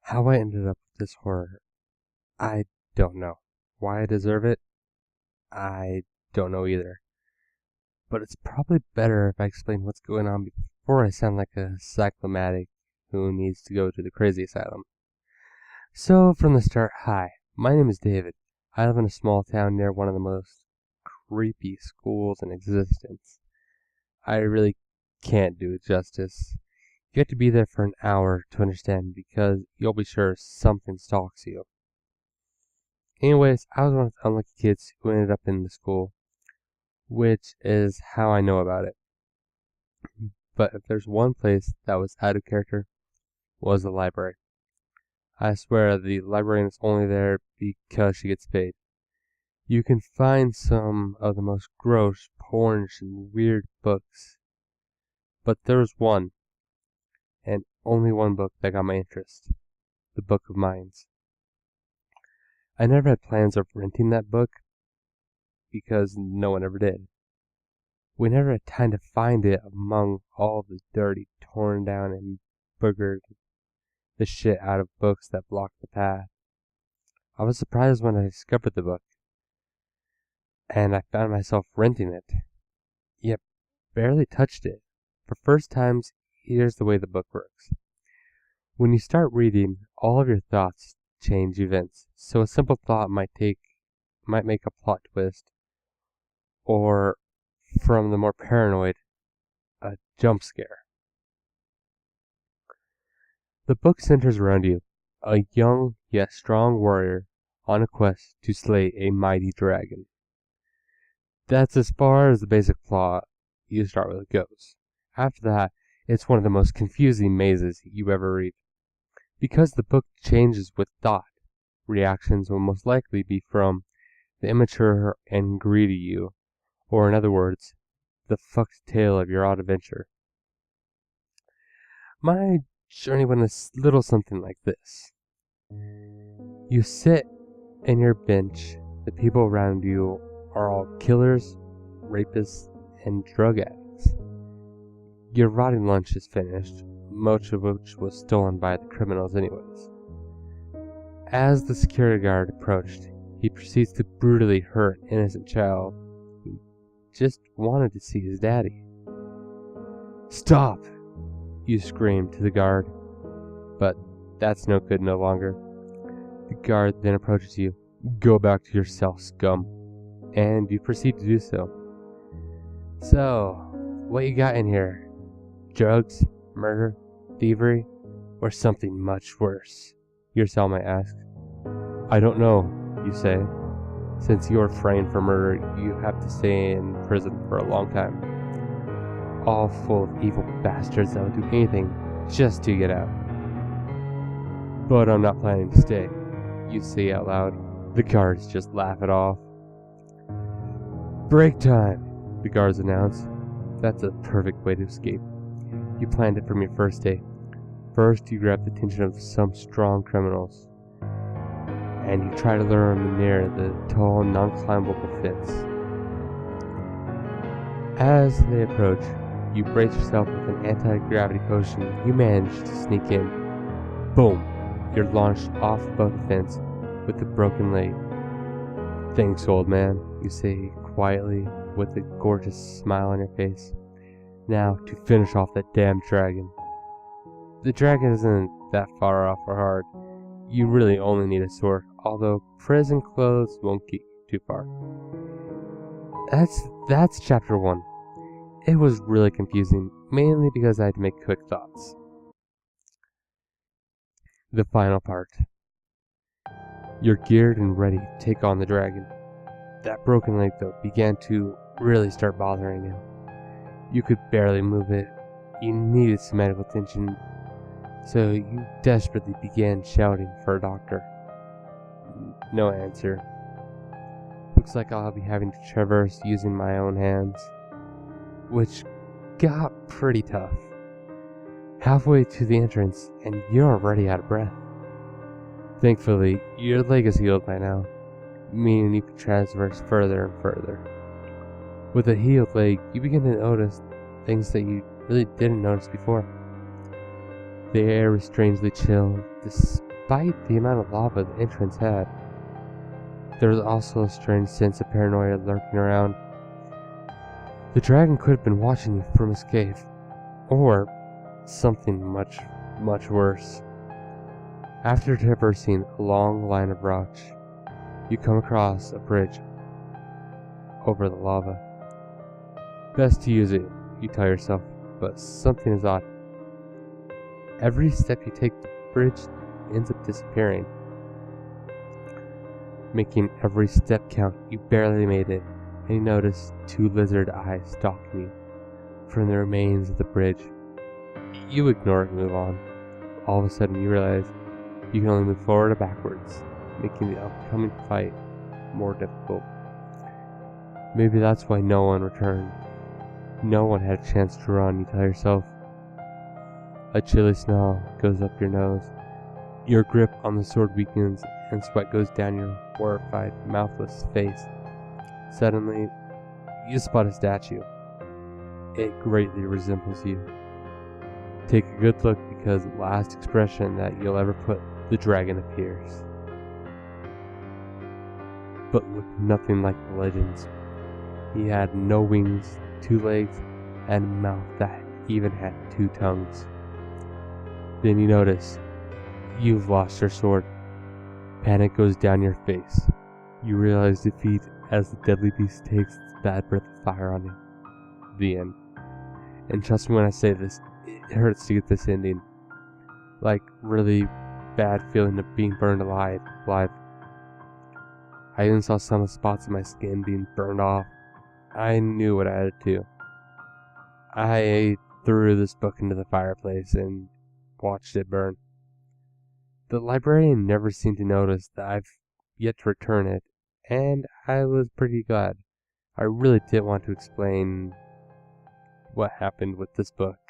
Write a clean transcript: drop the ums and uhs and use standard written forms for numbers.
How I ended up with this horror, I don't know. Why I deserve it, I don't know either. But it's probably better if I explain what's going on before I sound like a psychomatic who needs to go to the crazy asylum. So, from the start, hi, my name is David. I live in a small town near one of the most creepy schools in existence. I really can't do it justice. You have to be there for an hour to understand because you'll be sure something stalks you. Anyways, I was one of the unlucky kids who ended up in the school, which is how I know about it. But if there's one place that was out of character, was the library. I swear the librarian is only there because she gets paid. You can find some of the most gross, pornish, and weird books. But there was one, and only one book that got my interest. The Book of Minds. I never had plans of renting that book, because no one ever did. We never had time to find it among all the dirty, torn down, and boogered the shit out of books that blocked the path. I was surprised when I discovered the book, and I found myself renting it, yet barely touched it. For first times, here's the way the book works. When you start reading, all of your thoughts change events. So a simple thought might make a plot twist, or from the more paranoid, a jump scare. The book centers around you, a young yet strong warrior on a quest to slay a mighty dragon. That's as far as the basic plot you start with goes. After that, it's one of the most confusing mazes you ever read. Because the book changes with thought, reactions will most likely be from the immature and greedy you, or in other words, the fucked tale of your odd adventure. My journey went a little something like this. You sit in your bench, the people around you are all killers, rapists, and drug addicts. Your rotting lunch is finished, much of which was stolen by the criminals anyways. As the security guard approached, he proceeds to brutally hurt an innocent child who just wanted to see his daddy. "Stop!" you scream to the guard, but that's no good no longer. The guard then approaches you. "Go back to your cell, scum," and you proceed to do so. "So, what you got in here? Drugs, murder, thievery, or something much worse?" your cellmate asks. "I don't know," you say. "Since you're framed for murder, you have to stay in prison for a long time. All full of evil bastards that will do anything just to get out." "But I'm not planning to stay," you say out loud. The guards just laugh it off. "Break time," the guards announce. That's a perfect way to escape. You planned it from your first day. First, you grab the attention of some strong criminals, and you try to lure them near the tall, non-climbable fence. As they approach, you brace yourself with an anti-gravity potion. You manage to sneak in. Boom! You're launched off above the fence with a broken leg. "Thanks, old man," you say quietly with a gorgeous smile on your face. "Now to finish off that damn dragon." The dragon isn't that far off or hard. You really only need a sword, although prison clothes won't get you too far. That's chapter 1. It was really confusing, mainly because I had to make quick thoughts. The final part. You're geared and ready to take on the dragon. That broken leg, though, began to really start bothering you. You could barely move it. You needed some medical attention, so you desperately began shouting for a doctor. No answer. Looks like I'll be having to traverse using my own hands, which got pretty tough. Halfway to the entrance, and you're already out of breath. Thankfully, your leg is healed by now, meaning you can traverse further and further. With a healed leg, you begin to notice things that you really didn't notice before. The air was strangely chill, despite the amount of lava the entrance had. There was also a strange sense of paranoia lurking around. The dragon could have been watching you from his cave, or something much, much worse. After traversing a long line of rocks, you come across a bridge over the lava. Best to use it, you tell yourself, but something is odd. Every step you take, the bridge ends up disappearing, making every step count. You barely made it, and you notice two lizard eyes stalking you from the remains of the bridge. You ignore it and move on. All of a sudden you realize you can only move forward or backwards, making the upcoming fight more difficult. Maybe that's why no one returned. No one had a chance to run, you tell yourself. A chilly smell goes up your nose. Your grip on the sword weakens and sweat goes down your horrified, mouthless face. Suddenly, you spot a statue. It greatly resembles you. Take a good look, because the last expression that you'll ever put, the dragon appears. But looked nothing like the legends. He had no wings, 2 legs, and a mouth that even had 2 tongues. Then you notice you've lost your sword. Panic goes down your face. You realize defeat as the deadly beast takes its bad breath of fire on you. The end. And trust me when I say this, it hurts to get this ending. Like, really bad feeling of being burned alive. I even saw some of the spots in my skin being burned off. I knew what I had to do. I threw this book into the fireplace and watched it burn. The librarian never seemed to notice that I've yet to return it, and I was pretty glad. I really didn't want to explain what happened with this book.